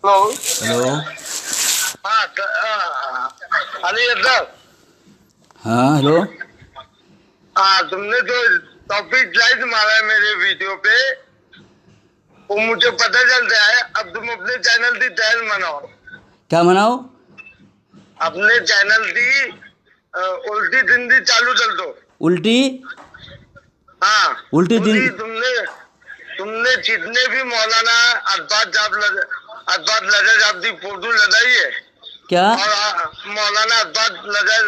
Hello. Hello. हाँ अली अब्दुल। हाँ hello. हाँ, तुमने जो टॉपिक लाइक मारा है मेरे वीडियो पे, वो मुझे पता चल रहा है। अब तुम अपने चैनल की टहल मनाओ। क्या मनाओ? अपने चैनल की उल्टी जिंदगी चालू कर दो। उल्टी? हाँ, उल्टी दिन? पूरी तुमने तुमने जितने भी मौलाना अब्बास नजर साहब की फोटो लगाई है, क्या? और मौलाना अब्बास नजर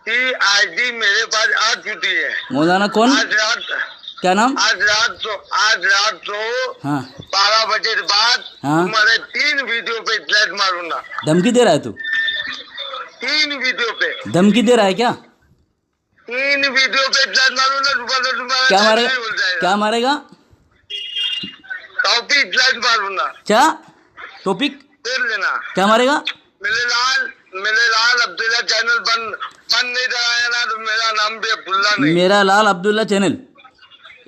की आईडी मेरे पास आ चुकी है। मौलाना कौन? आज रात क्या नाम? आज रात को हाँ 12 बजे के बाद हाँ। तुम्हारे 3 वीडियो पे फ्लैश मारूंगा। धमकी दे रहा है तू? 3 वीडियो पे धमकी दे रहा है क्या? 3 वीडियो पे फ्लैश मारूंगा। तुम्हारा क्या टाइम मारेगा? नहीं हो जाएगा। क्या मारेगा? टॉपिक फ्लैश मारूंगा। क्या टॉपिक? देख लेना। क्या मारेगा? मेरे लाल अब्दुल्ला चैनल बंद नहीं कराया ना तो मेरा नाम भी अब्दुल्ला नहीं। मेरा लाल अब्दुल्ला चैनल?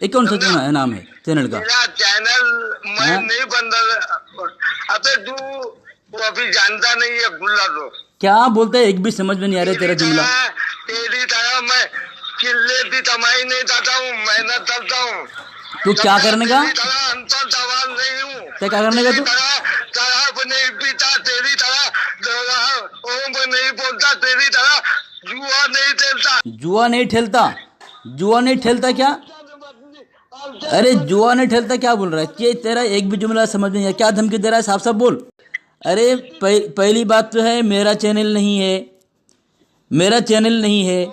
ये कौन सा समझा? नाम है चैनल का? मेरा चैनल मैं हाँ? नहीं बंद। अबे तू वो अभी जानता नहीं है अब्दुल्ला को। क्या बोलते है? एक भी समझ में नहीं आ रहा तेरा जुमला। तेरी तरह मैं किले की कमाई नहीं करता हूँ, मेहनत करता हूँ। तू क्या करने का? तेरी तरह अंतर सवाल नहीं हूँ। क्या नहीं का तू? शराब नहीं पीता तेरी तरह, ओम नहीं बोलता तेरी तरह, जुआ नहीं खेलता। जुआ नहीं ठेलता? जुआ नहीं ठेलता क्या? अरे जुआ नहीं ठेलता क्या बोल रहा है? कि तेरा एक भी जुमला समझ में नहीं आया। क्या धमकी दे रहा है? साफ साफ बोल। अरे पहली बात तो है मेरा चैनल नहीं है, मेरा चैनल नहीं है।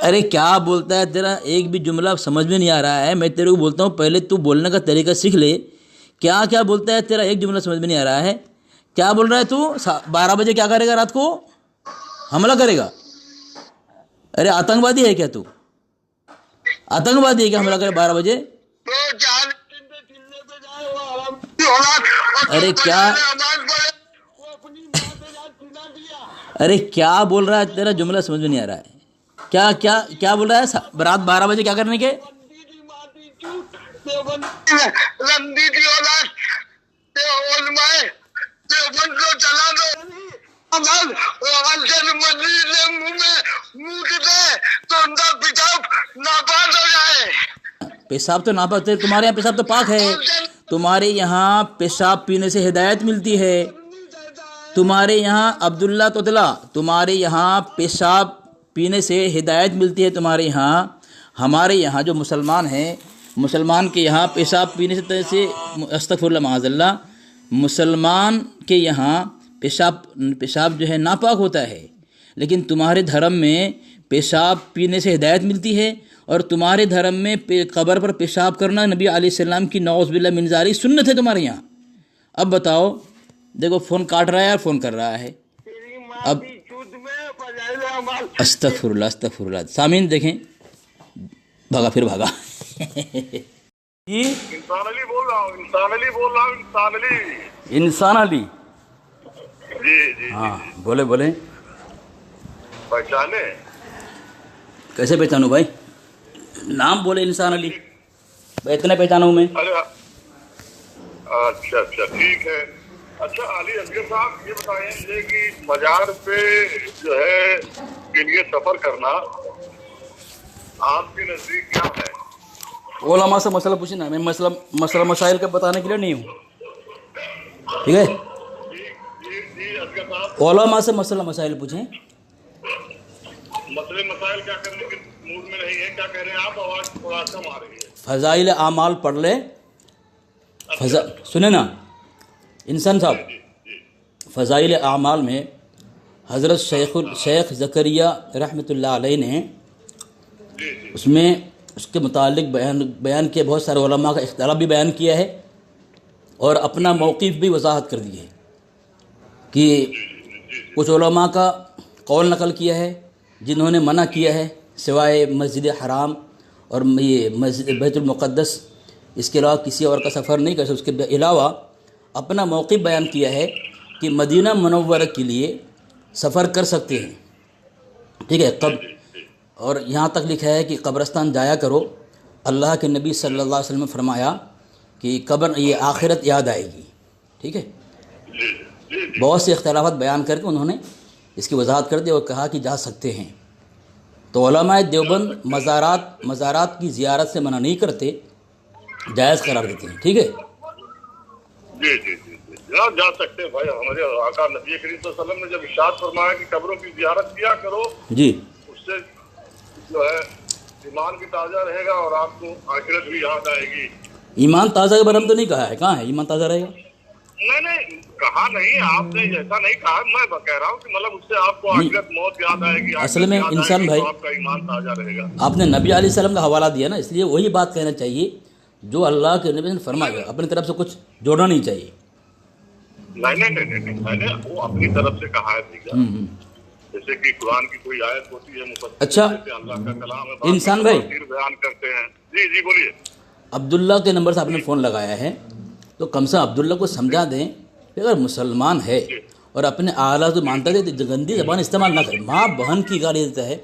अरे क्या बोलता है? तेरा एक भी जुमला समझ में नहीं आ रहा है। मैं तेरे को बोलता हूँ पहले तू बोलने का तरीका सीख ले। क्या क्या बोलता है? तेरा एक जुमला समझ में नहीं आ रहा है। क्या बोल रहा है तू? 12 बजे क्या करेगा? रात को हमला करेगा? अरे आतंकवादी है क्या तू? आतंकवादी है क्या हमला करे 12 बजे? तो चार चिल्ले पे जाए वो आराम। अरे क्या? अरे क्या बोल रहा है? तेरा जुमला समझ में नहीं आ रहा है। क्या क्या क्या बोल रहा है? रात 12 बजे क्या करने के? लंदी की औलाद को चला दो। पेशाब तो नापाक? तुम्हारे यहाँ पेशाब तो पाक है। तुम्हारे यहाँ पेशाब पीने से हिदायत मिलती है। तुम्हारे यहाँ अब्दुल्ला तोतला, तुम्हारे यहाँ पेशाब पीने से हिदायत मिलती है तुम्हारे यहाँ। हमारे यहाँ जो मुसलमान हैं, मुसलमान के यहाँ पेशाब पीने से अस्तगफिरुल्लाह माअज़ल्लाह, मुसलमान के यहाँ पेशाब जो है नापाक होता है। लेकिन तुम्हारे धर्म में पेशाब पीने से हिदायत मिलती है, और तुम्हारे धर्म में कब्र पर पेशाब करना नबी अलैहिस्सलाम की नौज़ बिल्लाह मिन ज़ालिक सुन्नत है तुम्हारे यहाँ। अब बताओ, देखो फ़ोन काट रहा है और फ़ोन कर रहा है। अब अस्तगफिरुल्लाह अस्तगफिरुल्लाह। सामीन देखें, भागा फिर भागा। जी इंसान अली बोल रहा हूँ। इंसान अली। इंसान अली? जी हाँ बोले बोले। पहचाने? कैसे पहचानूँ भाई? नाम बोले इंसान अली, इतना पहचानूँ मैं? अरे अच्छा ठीक है। अच्छा अली असगर साहब, ये बताएं मुझे कि मजार पे जो है के लिए सफर करना आपके नजदीक क्या है? ओलमा से मसला पूछे ना, मैं मसला मसाइल का बताने के लिए नहीं हूँ, ठीक है? जी असगर साहब, ओलमा से मसला मसाइल पूछें। मसले मसाइल क्या करने के मूड में नहीं है? क्या कह रहे हैं आप? आवाज थोड़ा कम आ रही है। फ़ज़ाइल आमाल पढ़ ले। सुने ना इंसान साहब, फ़ज़ाइल आमाल में हज़रत शेख ज़करिया रहमतुल्लाह अलैह ने उसमें उसके मुतालिक बयान किया। बहुत सारे उलमा का इख्तिलाफ भी बयान किया है, और अपना मौक़िफ़ भी वजाहत कर दिया है कि कुछ उलमा का कौल नकल किया है जिन्होंने मना किया है सिवाय मस्जिद हराम और ये मस्जिद बैतुल मुक़द्दस, इसके अलावा किसी और का सफ़र नहीं कर सकते। उसके अलावा अपना मौक़िफ़ बयान किया है कि मदीना मुनव्वरा के लिए सफ़र कर सकते हैं, ठीक है? और यहाँ तक लिखा है कि कब्रस्तान जाया करो। अल्लाह के नबी सल्लल्लाहु अलैहि वसल्लम ने फरमाया कि कब्र ये आखिरत याद आएगी, ठीक है। जी जी जी। बहुत से इख्तलाफात बयान करके उन्होंने इसकी वजाहत कर दी और कहा कि जा सकते हैं। तो उलमाए देवबंद मज़ारात की ज़ियारत से मना नहीं करते, जायज़ करार देते हैं। ठीक है। जी जी जी जी, जा सकते हैं भाई। हमारे आका नबी करीम सल्लल्लाहु अलैहि वसल्लम ने जब इरशाद फरमाया कि कब्रों की ज़ियारत किया करो, जी, उससे जो है ईमान भी ताज़ा रहेगा और आपको आखिरत भी याद आएगी। ईमान ताज़ा के बारे में तो नहीं कहा है, कहाँ है ईमान ताज़ा रहेगा? नहीं कहा नहीं, आपने ऐसा नहीं कहा। मैं कह रहा हूँ कि मतलब उससे आपको आखिरत मौत याद आएगी, असल में आखिरत याद इंसान आएगी, भाई, तो आपका ईमान ताज़ा रहेगा। आपने नबी अलैहि सल्लम का हवाला दिया ना, इसलिए वही बात कहना चाहिए जो अल्लाह के नबी ने फरमाया, अपनी तरफ से कुछ जोड़ना नहीं चाहिए। नहीं, मैंने वो अपनी तरफ से कहा है। जैसे कि कुरान की कोई आयत होती है, मुफस्सिर अच्छा, अल्लाह का कलाम है, इंसान भाई बयान करते हैं। जी जी बोलिए। अब्दुल्ला के नंबर से आपने फ़ोन लगाया है, तो कम से कम अब्दुल्ला को समझा दें कि अगर मुसलमान है और अपने आला तो मानता है तो गंदी ज़बान इस्तेमाल ना करे। माँ बहन की गाली देता है,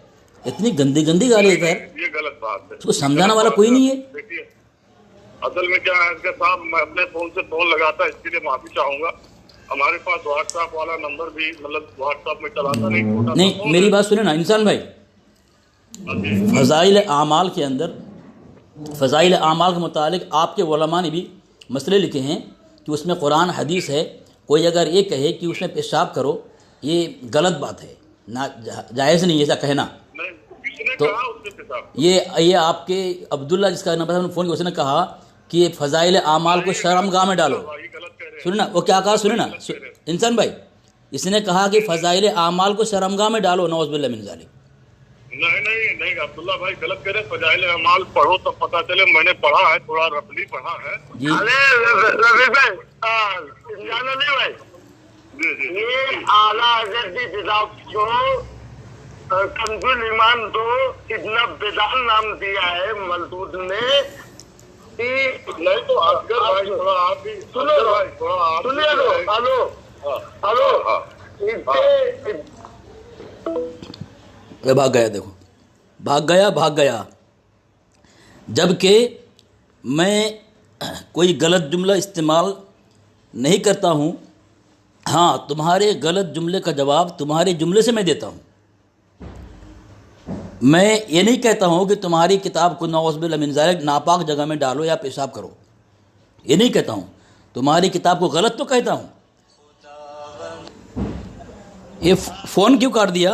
इतनी गंदी गाली देता है, ये गलत बात है। उसको समझाने वाला कोई नहीं है। देखिए असल में क्या है साहब, मैं अपने फोन से फोन लगाता, इसके लिए माफी चाहूंगा। हमारे पास व्हाट्सएप वाला नंबर भी मतलब व्हाट्सएप में चलाता नहीं। मेरी बात सुने ना इंसान भाई, फ़ज़ाइल आमाल के अंदर, फ़ज़ाइल आमाल के मुतालिक आपके उलमा ने भी मसले लिखे हैं कि उसमें कुरान हदीस है। कोई अगर ये कहे कि उसमें पेशाब करो, ये गलत बात है, ना जायज़ नहीं ऐसा कहना। तो ये आपके अब्दुल्ला जिसका नंबर था फ़ोन किया, उसने कहा कि ये फ़ज़ाइल आमाल को शर्मगाह में डालो। सुने ना वो क्या कहा, सुने ना इंसान भाई, इसने कहा कि फ़ज़ाइल आमाल को शर्मगाह में डालो, नौज़ बिल्लाह मिन ज़ालिक। नहीं अब्दुल्ला भाई गलत कह रहे। फ़ज़ाइल आमाल पढ़ो तब पता चले। मैंने पढ़ा है, थोड़ा रफली पढ़ा है जी। अरे रफी भाई, भाई ये आला हज़रत की किताब को कंजुल ईमान तो इतना बेदान नाम दिया है मलदूद ने कि नहीं तो असगर भाई थोड़ा आप भी सुनो भाई थोड़ा आप सुनिए। हेलो भाग गया, देखो भाग गया। जबकि मैं कोई गलत जुमला इस्तेमाल नहीं करता हूँ। हाँ, तुम्हारे गलत जुमले का जवाब तुम्हारे जुमले से मैं देता हूँ। मैं ये नहीं कहता हूँ कि तुम्हारी किताब को नौज़ बिल्लाह मिन ज़ालिक नापाक जगह में डालो या पेशाब करो, ये नहीं कहता हूँ। तुम्हारी किताब को गलत तो कहता हूँ। ये फ़ोन क्यों काट दिया?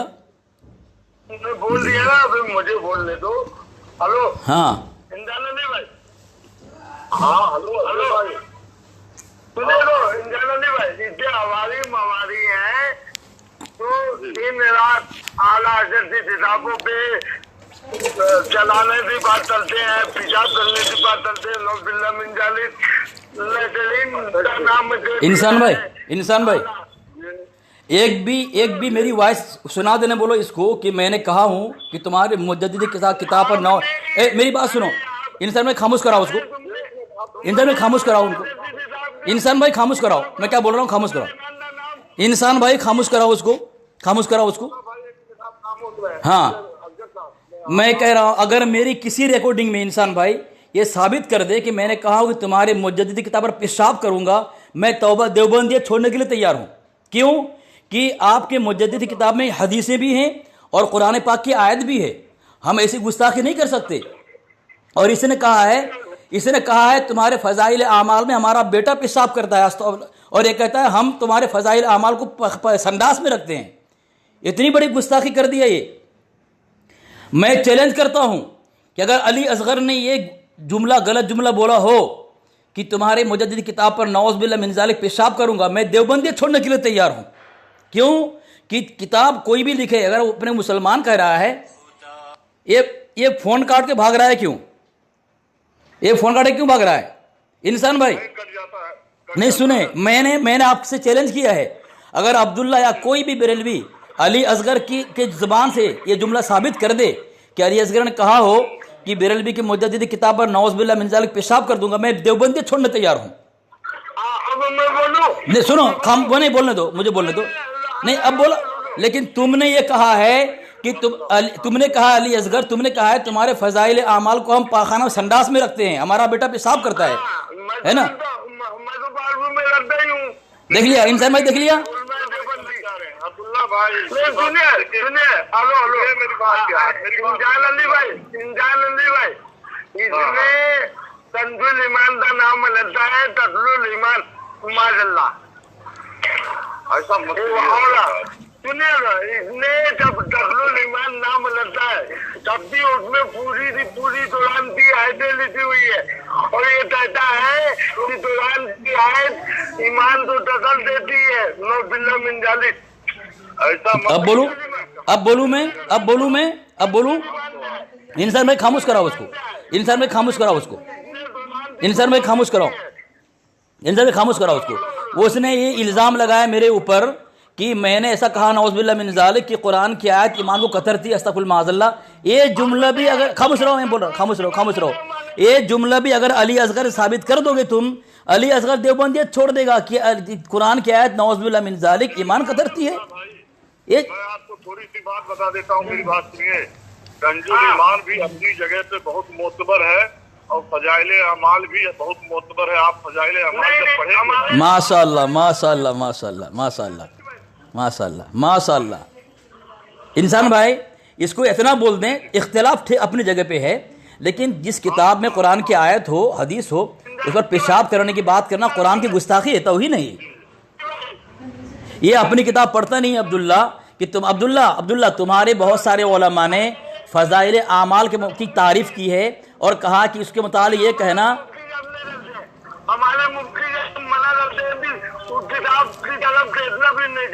बोल दिया ना, अभी मुझे बोलने दो। हेलो हाँ इंजानी भाई, हाँ हेलो भाई सुने लो इंजानी भाई, इससे हमारी है तो दिन रात आला हज़रत की किताबों पे चलाने की बात करते हैं, पेशाब करने की बात करते हैं। नौज़ बिल्लाह मिन ज़ालिक। इंसान भाई एक भी मेरी वॉइस सुना देने बोलो इसको कि मैंने कहा हूँ कि तुम्हारे मुजद्दिद किताब पर नौ। मेरी बात सुनो इंसान भाई, खामोश कराओ उसको। इंसान भाई खामोश कराओ उनको। इंसान भाई खामोश कराओ, मैं क्या बोल रहा हूँ, खामोश कराओ। इंसान भाई खामोश कराओ उसको, खामोश कराओ उसको। हाँ, मैं कह रहा हूँ अगर मेरी किसी रिकॉर्डिंग में इंसान भाई ये साबित कर दे कि मैंने कहा कि तुम्हारे मुजद्दिद किताब पर पेशाब करूंगा, मैं तौबा देवबंदियत छोड़ने के लिए तैयार हूँ। क्यों कि आपके मुजद्दिद किताब में हदीसें भी हैं और कुरान पाक की आयत भी है। हम ऐसी गुस्ताखी नहीं कर सकते। और इसने कहा है तुम्हारे फ़ज़ाइल आमाल में हमारा बेटा पेशाब करता है, और ये कहता है हम तुम्हारे फ़ज़ाइल आमाल को संडास में रखते हैं। इतनी बड़ी गुस्ताखी कर दिया ये। मैं चैलेंज करता हूं कि अगर अली असगर ने ये जुमला गलत जुमला बोला हो कि तुम्हारे मुजद्दिद किताब पर नौज़ बिल्लाह मिन ज़ालिक पेशाब करूंगा, मैं देवबंदी छोड़ने के लिए तैयार हूं। क्यों कि किताब कोई भी लिखे, अगर वो अपने मुसलमान कह रहा है, ये फोन काट के भाग रहा है क्यों? ये फोन काट के क्यों भाग रहा है इंसान भाई? नहीं सुने, मैंने आपसे चैलेंज किया है, अगर अब्दुल्ला या कोई भी बरेलवी अली असगर के ज़बान से ये जुमला साबित कर दे कि अली असगर ने कहा हो कि बरेलवी की मुजद्दिद किताब पर नौज़ बिल्लाह मिन ज़ालिक पेशाब कर दूंगा, मैं देवबंदी छोड़ने तैयार हूँ। नहीं सुनो, वो नहीं बोलने दो, मुझे बोलने दो। नहीं अब बोला, लेकिन तुमने ये कहा है कि तुमने कहा अली असगर, तुमने कहा है तुम्हारे फ़ज़ाइल आमाल को हम पाखाना संडास में रखते हैं, हमारा बेटा पेशाब करता है ना? मैं तो बार भी मैं लगता ही हूँ। देख लिया इंसान भाई, देख लिया। अब्दुल्ला भाई सुनिए सुनिए, हेलो हेलो, मेरी बात क्या है? मेरी बात इंजान अली भाई, इसमें तंजुल ईमान का नाम लगता है, तस्लुल ईमान माजल्ला। ऐसा मत सुनिए ना, इसने जब तस्लुल ईमान नाम लगता है तब भी उसमें पूरी कुरान की आयतें लिखी हुई है, और ये कहता है कि कुरान की आयत ईमान को तसल देती है। नो बिल्ला मिन जालिक। ऐसा अब बोलूं मैं इंसान भाई खामोश कराओ उसको, इंसान भाई खामोश कराओ उसको। उसने ये इल्जाम लगाया मेरे ऊपर कि मैंने ऐसा कहा नौज़ुबिल्लाह मिन ज़ालिक कि कुरान की आयत ईमान को कतरती, अस्तग़फिरुल्लाह माज़अल्लाह। ये जुमला भी अगर खामोश रहो, मैं बोल रहा हूँ खामोश रहो। ये जुमला भी अगर अली असगर साबित कर दोगे तुम, अली असगर देवबंदी छोड़ देगा कि कुरान की आयत नौज़ुबिल्लाह मिन ज़ालिक ईमान कतरती है। ये मैं आपको थोड़ी सी बात बता देता हूँ, मेरी बात सुनिए। कंजुल ईमान भी अपनी जगह पे बहुत मोतबर है, और फजाइल अमाल भी बहुत मोतबर है। आप फजाइल अमाल जब पढ़ेंगे, माशाअल्लाह माशाअल्लाह माशाअल्लाह माशाअल्लाह माशाअल्लाह माशाअल्लाह। इंसान भाई इसको इतना बोल दें, इख्तिलाफ अपनी जगह पे है, लेकिन जिस किताब में कुरान की आयत हो, हदीस हो, उस पर पेशाब करने की बात करना कुरान की गुस्ताखी है, तौहीन नहीं। ये अपनी किताब पढ़ता नहीं अब्दुल्ला कि तुम अब्दुल्ला तुम्हारे बहुत सारे उलमा ने फ़ज़ाइल आमाल की तारीफ़ की है और कहा कि उसके मुतालिक ये कहना हमारे मुफ्ती मना करते हैं भी उस किताब की तरफ देखना भी नहीं।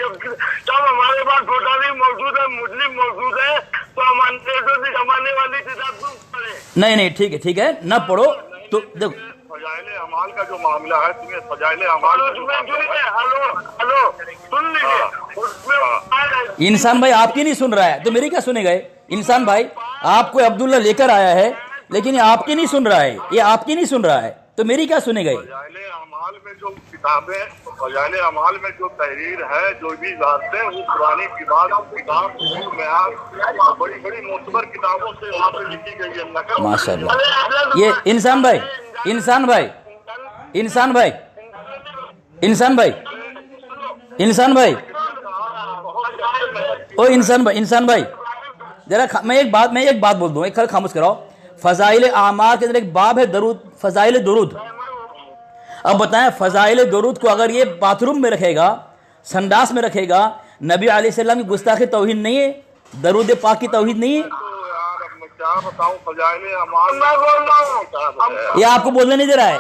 जब हमारे पास बुखारी मौजूद है, मुस्लिम मौजूद है, तो हम अंग्रेजों की जमाने वाली किताब क्यों पढ़े? नहीं ठीक है न पढ़ो तो देखो। फजाइल अमाल का जो मामला है, तुम्हें फजाइल अमाल हेलो सुन लीजिए, उसमें इंसान भाई आपकी नहीं सुन रहा है तो मेरी क्या सुनेगा? इंसान भाई आपको अब्दुल्ला लेकर आया है, लेकिन ये आपकी नहीं सुन रहा है, ये आपकी नहीं सुन रहा है तो मेरी क्या सुनेगा? फजाइल अमाल में जो किताबें, फजाइल अमाल में जो तहरीर है, जो भी बातें, वो पुरानी किताब बड़ी मोतबर किताबों से वहाँ पे लिखी गई है। नकल माशाअल्लाह। ये इंसान भाई ओ इंसान भाई जरा मैं एक बात बोल दूं, एक खामोश कराओ। फजाइल आमाल के अंदर एक बाब है दरूद, फजाइल दुरूद। अब बताएं, फजाइल दुरूद को अगर ये बाथरूम में रखेगा, संडास में रखेगा, नबी अलैहिस्सलाम की गुस्ताखी तौहीद नहीं है? दरूद पाक की तौहीद नहीं है? क्या बताऊं, फजाइल अमाल ये आपको बोलने नहीं दे रहा है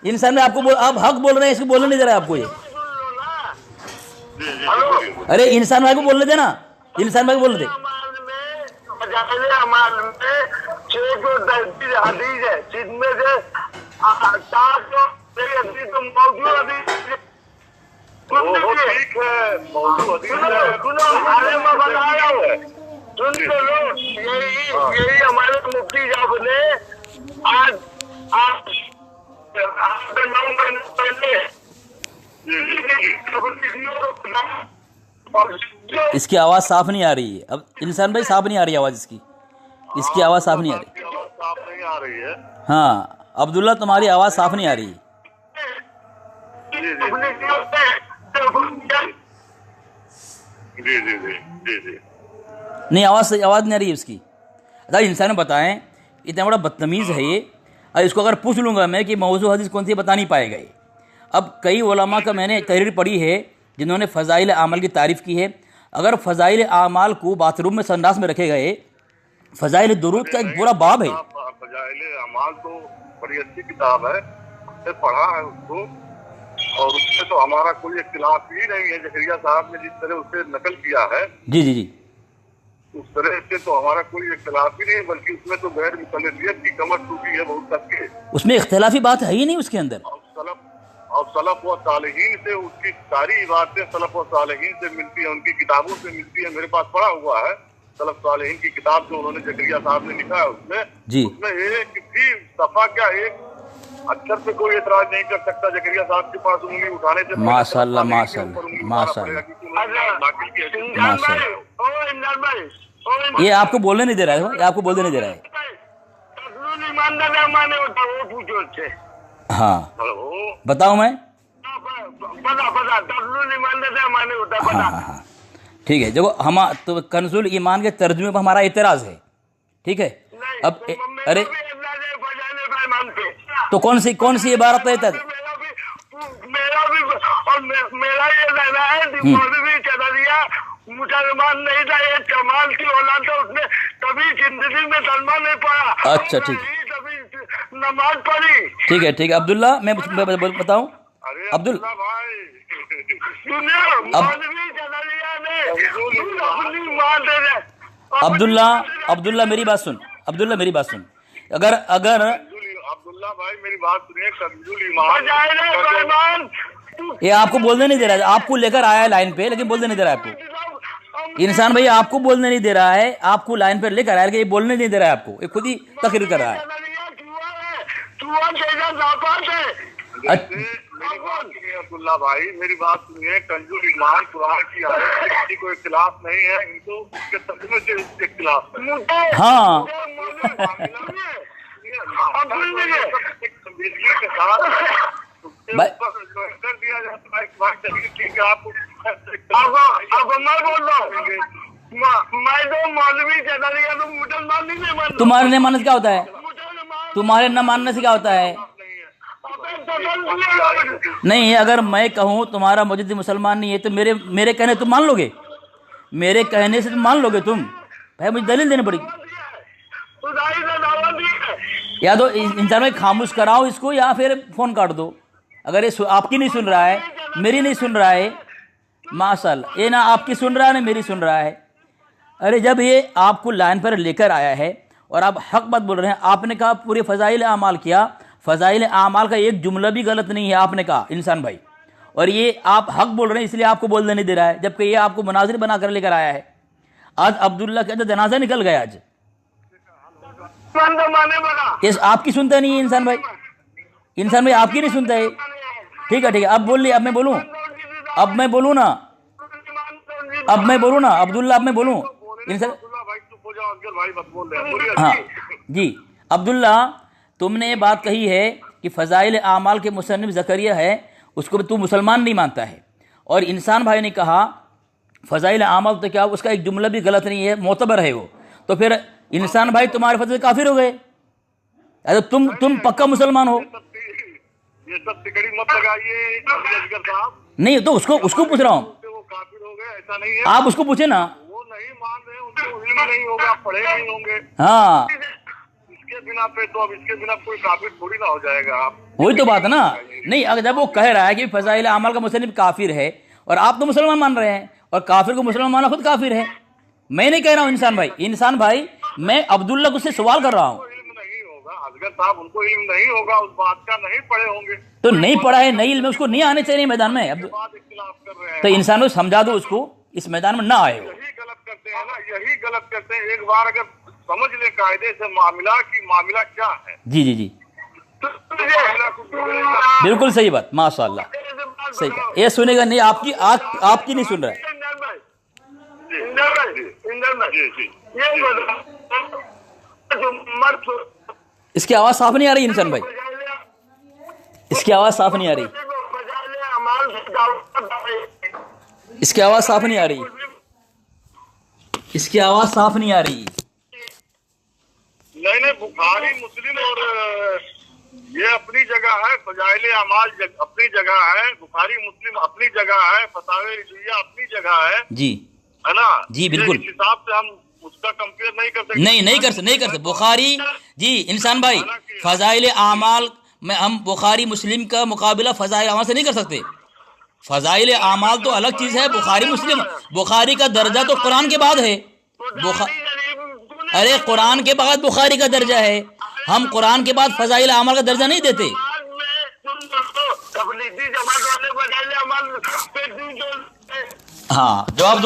इंसान में, आपको आप हक बोल रहे हैं, इसको बोलने नहीं दे रहा है आपको ये। अरे इंसान भाई को बोलने देना, इंसान भाई को बोलने दे। ठीक है, यही हमारे मुफ्ती साहब ने आज 9 महीने पहले इसकी आवाज साफ नहीं आ रही है। अब इंसान भाई साफ नहीं आ रही आवाज इसकी आवाज साफ नहीं आ रही है। हाँ अब्दुल्ला तुम्हारी आवाज साफ नहीं आ रही है। जी। नहीं आवाज नहीं आ रही है उसकी। अच्छा इंसान बताएं, इतना बड़ा बदतमीज़ है ये। और इसको अगर पूछ लूँगा मैं कि मौजू हदीस कौन सी बता नहीं पाएगा ये। अब कई उलमा का मैंने तहरीर पढ़ी है जिन्होंने फ़ज़ाइल आमाल की तारीफ़ की है। अगर फ़ज़ाइल आमाल को बाथरूम में संडास में रखे गए, फ़ज़ाइल दुरूद का एक पूरा बाब है। फजाइल अमाल तो बड़ी अच्छी किताब है, पढ़ा है उसको, और उसमें तो हमारा कोई इख्तिलाफ ही नहीं है। जकरिया साहब ने जिस तरह उसे नकल किया है, जी उस तरह से तो हमारा कोई इख्तिलाफ ही नहीं है, बल्कि उसमें तो गैर मुतल्लियत की कमर टूटी है बहुत तक के। उसमें इख्तिलाफी बात है ही नहीं उसके अंदर। और सलफ व सालेहीन से उसकी सारी बातें सलफ व सालेहीन से मिलती है, उनकी किताबों से मिलती है। मेरे पास पढ़ा हुआ है सलफ सालेहीन की किताब जो उन्होंने जकरिया साहब ने लिखा है, उसमें एक भी सफा क्या एक अक्षर से कोई एतराज नहीं कर सकता जकरिया साहब के पास उंगली उठाने से। माशाअल्लाह ये आपको बोलने नहीं दे रहा है, ये आपको बोलने नहीं दे रहा है। ईमानदार माने होता वो पूछो उससे। हाँ बताओ मैं पता तस्लुल ईमान से माने होता है, हाँ पता। हाँ हाँ ठीक है। देखो हम तो कंजुल ईमान के तर्जुमे पर हमारा इतराज़ है, ठीक है। नहीं, अब तो मेरा अरे भी इतराज़ है फजाइल ईमान पे। तो कौन सी इबारत है तब? मेरा ये कहना है कि मौलवी चदरिया मुसलमान नहीं था, ये कमाल की औलाद था, उसने कभी जिंदगी में कलमा नहीं पढ़ा। अच्छा, ठीक। कभी नमाज पढ़ी। ठीक है अब्दुल्ला, मैं बताऊं अरे अब्दुल भाई सुनिए, मौलवी चदरिया ने अपनी मां दे दे। अब्दुल्ला मेरी बात सुन, अगर अब्दुल्ला भाई मेरी बात सुनिए। कंजुल ईमान ये आपको बोलने नहीं दे रहा है, आपको लेकर आया है लाइन पे, लेकिन बोलने नहीं दे रहा है आपको। इंसान भाई आपको बोलने नहीं दे रहा है, आपको लाइन पर लेकर आया है, ये बोलने नहीं दे रहा है आपको, ये खुद ही तकरीर कर रहा है। मेरी बात सुनिए अब्दुल्ला भाई, मेरी बात सुनिए। कंजुल ईमान कुरान की आयत है, किसी को इख्तिलाफ नहीं है, इनको उसके तर्जुमे से इख्तिलाफ है। हाँ के साथ कर दिया जाता है। ठीक है, आपको अब मैं बोल रहा हूँ, मैं तो मौलवी चदरिया तो मुसलमान नहीं मानता। तुम्हारे न मानने से क्या होता है? मुसलमान तुम्हारे न मानने से क्या होता है? नहीं, अगर मैं कहूँ तुम्हारा मौजूद मुसलमान नहीं है तो मेरे कहने तुम मान लोगे? मेरे कहने से तुम मान लोगे? तुम भाई मुझे दलील देनी पड़ेगी। या तो इंसान में खामोश कराओ इसको, या फिर फोन काट दो। अगर ये आपकी नहीं सुन रहा है, मेरी नहीं सुन रहा है, माशाल्लाह, ये ना आपकी सुन रहा है ना मेरी सुन रहा है। अरे जब ये आपको लाइन पर लेकर आया है और आप हक बात बोल रहे हैं, आपने कहा पूरे फ़ज़ाइल आमाल किया, फ़ज़ाइल आमाल का एक जुमला भी गलत नहीं है आपने कहा इंसान भाई, और ये आप हक बोल रहे हैं इसलिए आपको बोलने नहीं दे रहा है, जबकि ये आपको मुनाज़िर बना कर लेकर आया है। आज अब्दुल्ला का जनाजा निकल गया आज, ये आपकी सुनता नहीं है इंसान भाई आपकी नहीं सुनता है। ठीक है अब बोल लिया, अब मैं बोलूँ ना अब्दुल्ला, अब मैं बोलूँ इंसान। हाँ जी अब्दुल्ला, तुमने ये बात कही है कि फ़ज़ाइल आमाल के मुसन्निफ़ ज़करिया है, उसको तू मुसलमान नहीं मानता है, और इंसान भाई ने कहा फ़ज़ाइल आमाल तो क्या उसका एक जुमला भी गलत नहीं है, मोतबर है वो, तो फिर इंसान भाई तुम्हारे फतवे काफिर हो गए। अरे तुम पक्का मुसलमान हो। ये सब तिकड़ी मत लगाइए अजगर साहब। नहीं तो उसको पूछ रहा हूँ, वो काफिर हो गए ऐसा नहीं है। आप उसको पूछे ना। वो नहीं मान रहे, उनको इल्म नहीं होगा, पढ़े नहीं होंगे। हाँ इसके बिना पे तो अब इसके बिना कोई काफिर थोड़ी ना हो जाएगा। आप वही तो बात है ना। नहीं, अगर जब वो कह रहा है कि फ़ज़ाइल आमाल का मुसन्निफ़ काफिर है और आप तो मुसलमान मान रहे हैं, और काफिर को मुसलमान माना खुद काफिर है। मैं नहीं कह रहा हूँ इंसान भाई, मैं अब्दुल्ला को से सवाल कर रहा हूँ। इल्म नहीं होगा असगर साहब, उनको इल्म नहीं होगा, उस बात का नहीं पढ़े होंगे, तो नहीं पढ़ा है, नहीं इल्म, उसको नहीं आने चाहिए मैदान में। बात इख्तिलाफ कर रहे हैं। तो इंसान को समझा दो, उसको इस मैदान में ना आए। यही गलत करते हैं ना, यही गलत करते हैं। एक बार अगर समझ ले कायदे से मामला क्या है। जी बिल्कुल सही बात, माशाल्लाह सही कहा। ये सुनेगा नहीं, आपकी नहीं सुन रहा है। इसकी आवाज साफ नहीं आ रही इंसान भाई, इसकी आवाज साफ नहीं आ रही, इसकी आवाज साफ नहीं आ रही, इसकी आवाज साफ नहीं आ रही। नहीं बुखारी मुस्लिम और ये अपनी जगह है, फ़ज़ाइल आमाल अपनी जगह है, बुखारी मुस्लिम अपनी जगह है, फतावे रिज़विया अपनी जगह है जी, है ना। जी बिल्कुल, इस हिसाब से हम उसका कंपेयर नहीं कर सकते। नहीं कर सकते। बुखारी जी इंसान भाई, फ़ज़ाइल आमाल में हम बुखारी मुस्लिम का मुकाबला फ़ज़ाइल आमाल से नहीं कर सकते। फ़ज़ाइल आमाल तो अलग चीज़ है, बुखारी मुस्लिम, बुखारी का दर्जा तो कुरान के बाद है। अरे कुरान के बाद बुखारी का दर्जा है, हम कुरान के बाद फ़ज़ाइल आमाल का दर्जा नहीं देते। हाँ जवाब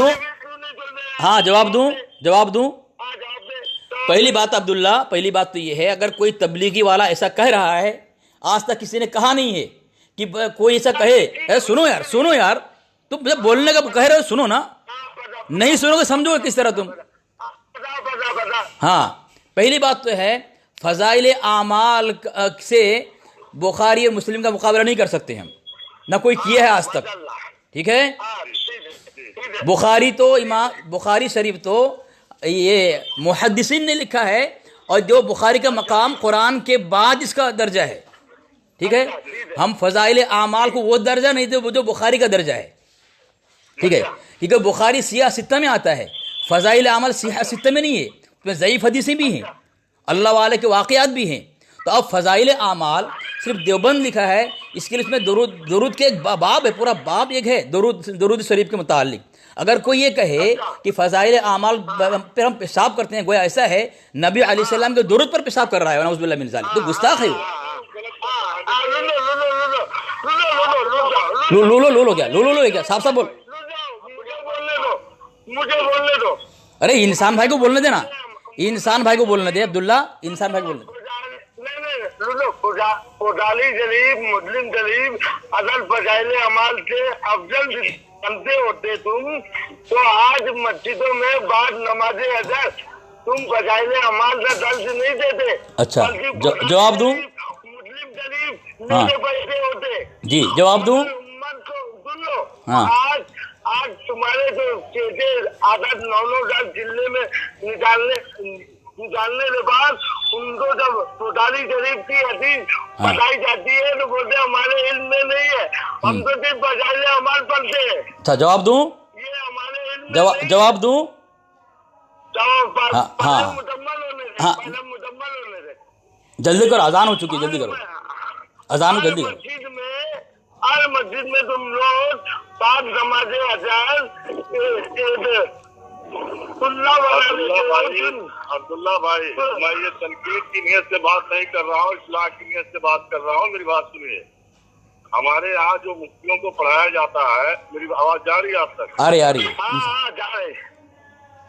दूं। पहली बात अब्दुल्ला, पहली बात तो ये है, अगर कोई तबलीगी वाला ऐसा कह रहा है, आज तक किसी ने कहा नहीं है कि कोई ऐसा कहे, अरे सुनो यार तुम जब बोलने का कह रहे हो सुनो ना, नहीं सुनोगे समझोगे किस तरह तुम। हाँ पहली बात तो है, फ़ज़ाइल आमाल से बुखारी और मुस्लिम का मुकाबला नहीं कर सकते हम, ना कोई किया है आज तक। ठीक है, हाँ, ठीक है। बुखारी तो इमाम बुखारी शरीफ तो ये मुहद्दिसीन ने लिखा है, और जो बुखारी का मकाम कुरान के बाद इसका दर्जा है। ठीक है, हम फजाइल आमाल को वो दर्जा नहीं देते जो बुखारी का दर्जा है। ठीक है, क्योंकि बुखारी सियाह सित्ता में आता है, फजाइल आमल सियाह सित्ता में नहीं है, उसमें ज़ईफ़ हदीसें भी हैं, अल्लाह वाले के वाक़यात भी हैं। तो अब फजाइल आमाल सिर्फ देवबंद लिखा है, इसके लिए इसमें दुरूद के एक बाब है, पूरा बाब एक है दुरूद शरीफ के मुतालिक। अगर कोई ये कहे कि फजाइल आमाल पर हम पेशाब करते हैं, गोया ऐसा है नबी अलैहिस्सलाम के दुरूद पर पेशाब कर रहा है, नऊज़ुबिल्लाह मिन ज़ालिक, तो गुस्ताख है वो। लो क्या लो क्या, साफ साफ बोल। मुझे बोलने दो। अरे इंसान भाई को बोलने देना, इंसान भाई को बोलने दे अब्दुल्ला, इंसान भाई को बोलने दे। फुजाली शरीफ, मुस्लिम शरीफ असल फजाइल अमाल से अफजल बनते होते तुम, तो आज मस्जिदों में बाद नमाज अजहर तुम फजाइल अमाल का दर्ज नहीं देते। अच्छा, जवाब दूं? मुस्लिम शरीफ हाँ। नीचे बैठे होते जी, जवाब दूं? सुन लो। हाँ। आज तुम्हारे जो चेते आदत 9-9 जिले में निकालने के बाद उनको जब फुजाली शरीफ की हदीस बताई जाती है तो बोलते हमारे इल्म में नहीं है, हम तो सिर्फ फजाइल अमाल पढ़ते हैं। अच्छा, जवाब दूं? ये हमारे इल्म में नहीं है। जवाब दूं? हाँ, हाँ। मुकम्मल होने दे, हाँ। पहले मुकम्मल होने दे। जल्दी करो, अजान हो चुकी है, जल्दी करो, अजान हो, जल्दी करो। हर मस्जिद में तुम लोग 5 नमाज़े अज़ान अब्दुल्ला भाई, मैं ये तनकीद की नीयत से बात नहीं कर रहा हूँ, इस्लाह की नीयत से बात कर रहा हूँ। मेरी बात सुनिए, हमारे यहाँ जो मुफ्तियों को पढ़ाया जाता है, मेरी आवाज जा रही है आप तक? आ रही हाँ, जा रहे।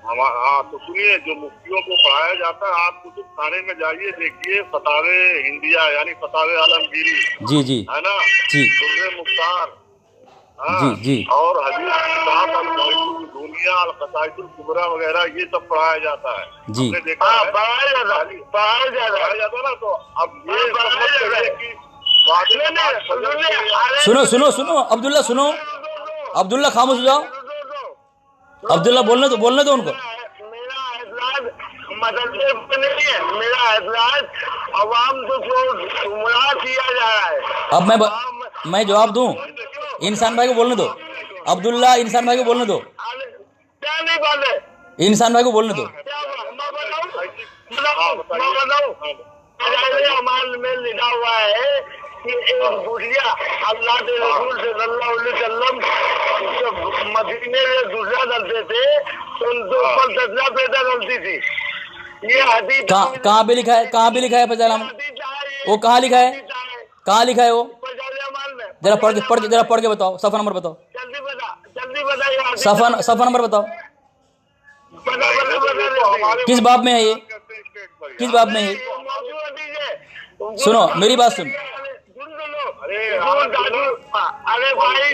हाँ, तो सुनिए, जो मुफ्तियों को पढ़ाया जाता है, आप कुतुब खाने में जाइए, देखिए फतावे हिंदिया यानी फतावे आलमगीरी, जी है ना, जी दुर्रे मुख्तार, जी और हदीस किताब दुनिया अल-क़साइदुल कुबरा वगैरह, ये सब पढ़ाया जाता है। जी। हमने देखा है पढ़ाया जाता ना, तो अब ये कि सुनो अब्दुल्ला, सुनो अब्दुल्ला, खामोश हो जाओ अब्दुल्ला, बोलने दो उनको। मेरा एतराज मदरसे पे नहीं है, मेरा एतराज अवाम को गुमराह किया जा रहा है। अब मैं जवाब दूं? इंसान भाई को बोलने दो अब्दुल्ला, इंसान भाई को बोलने दो। क्या नहीं बोले? इंसान भाई को बोलने दो। अमाल में लिखा हुआ है कि एक बुढ़िया अल्लाह के रसूल सल्लल्लाहु अलैहि वसल्लम जब मदीने में दूसरा करते थे तो उनके ऊपर सजदा पैदा करती थी। ये हदीस कहाँ पे लिखा है? कहाँ पे लिखा है फजाइल अमाल? वो कहाँ लिखा है? कहाँ लिखा है वो? जरा पढ़ के बताओ, सफा नंबर बताओ। जल्दी बता, सफा नंबर बताओ। किस बाब में है ये? किस बाब में है? सुनो मेरी बात सुन। अरे भाई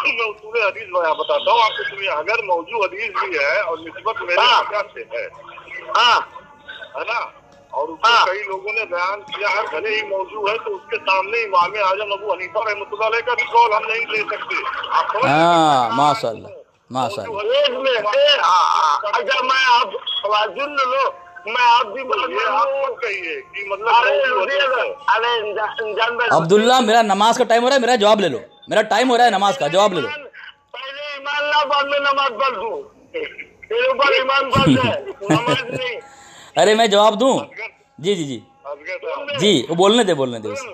मैं उसूल हदीस बताता हूँ आपको, सुनिए। अगर मौजू हदीस भी है और निस्बत मेरे से है, है ना, और उसको कई लोगों ने बयान किया है, भले ही मौजू है, तो उसके सामने इमाम आजम अबू हनीफा रहमतुल्लाह अलैह का भी कौल हम नहीं ले सकते। आप माशाअल्लाह, माशाअल्लाह। अच्छा, मैं आप सुन लो, मैं आप भी कहिए कि मतलब अब्दुल्ला, मेरा नमाज का टाइम हो रहा है, मेरा जवाब ले लो। मेरा टाइम हो रहा है नमाज का, जवाब ले लो। पहले ईमान ला, बाद में नमाज पढ़ दूं, तेरे ऊपर ईमान पढ़ जाए, नमाज नहीं। अरे मैं जवाब दूं? जी जी जी जी, वो बोलने दे उसे।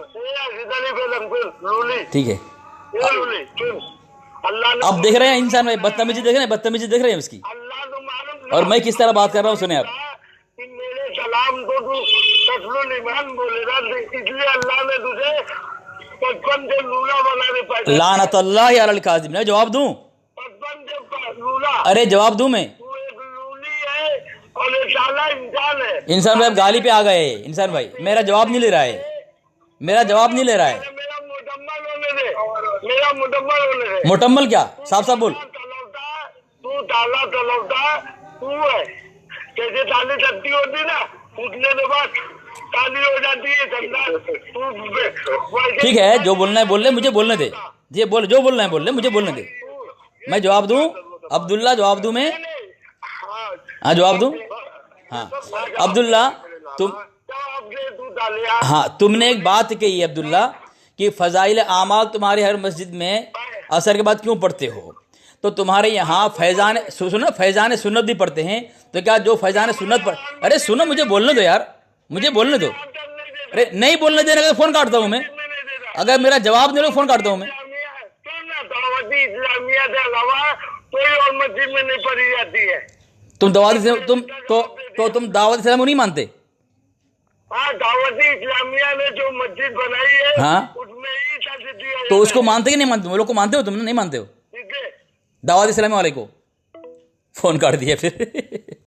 ठीक है, अब देख रहे हैं इंसान में बदतमीजी देख रहे हैं उसकी, और मैं किस तरह बात कर रहा हूँ, सुने आप। मेरे सलाम तो तू तस्लीम ईमान बोलेगा, इसलिए अल्लाह ने तुझे 55 से लूला बनाने पाए। लानतुल्लाह अलल काज़िब। मैं जवाब दूं? 55 से लूला। अरे जवाब दूं मैं? तू एक लूली है और एक साला इंसान है। इंसान भाई गाली पे आ गए। इंसान भाई मेरा जवाब नहीं ले रहा है, मेरा जवाब नहीं ले रहा है। मेरा मुकम्मल होने दे। मुकम्मल क्या? साफ साफ बोल। तू ताला तू है, जैसे ताली तत्ती होती ना, उठने के बाद ताली हो जाती है धंधा। ठीक है, जो बोलना है बोल ले, मुझे बोलने दे। जी बोल, जो बोलना है बोल ले, मुझे बोलने दे। मैं जवाब दूं अब्दुल्ला, जवाब दूं मैं? हाँ जवाब दूं? हाँ अब्दुल्ला, तुम, हाँ तुमने एक बात कही है अब्दुल्ला कि फजाइल आमाल तुम्हारे हर मस्जिद में असर के बाद क्यों पढ़ते हो? तो तुम्हारे यहाँ फैजान सुनो, फैजान सुन्नत भी पढ़ते हैं। तो क्या जो फैजान सुन्नत पढ़, अरे सुनो, मुझे बोलने दो यार, मुझे बोलने दो। अरे नहीं बोलने देने का फोन काटता हूँ मैं, अगर मेरा जवाब नहीं फोन काटता हूँ मैं। दावती इस्लामिया के अलावा कोई और मस्जिद में नहीं पढ़ी जाती है। तुम तुम दावत इस्लाम को नहीं मानते? हाँ, दावती इस्लामिया ने जो मस्जिद बनाई है, हाँ, उसमें ही शादी दिया तो उसको मानते कि नहीं मानते? तुम लोग को मानते हो? तुम नहीं मानते हो ठीक है। दावत इस्लामी वाले को? फोन काट दिया फिर।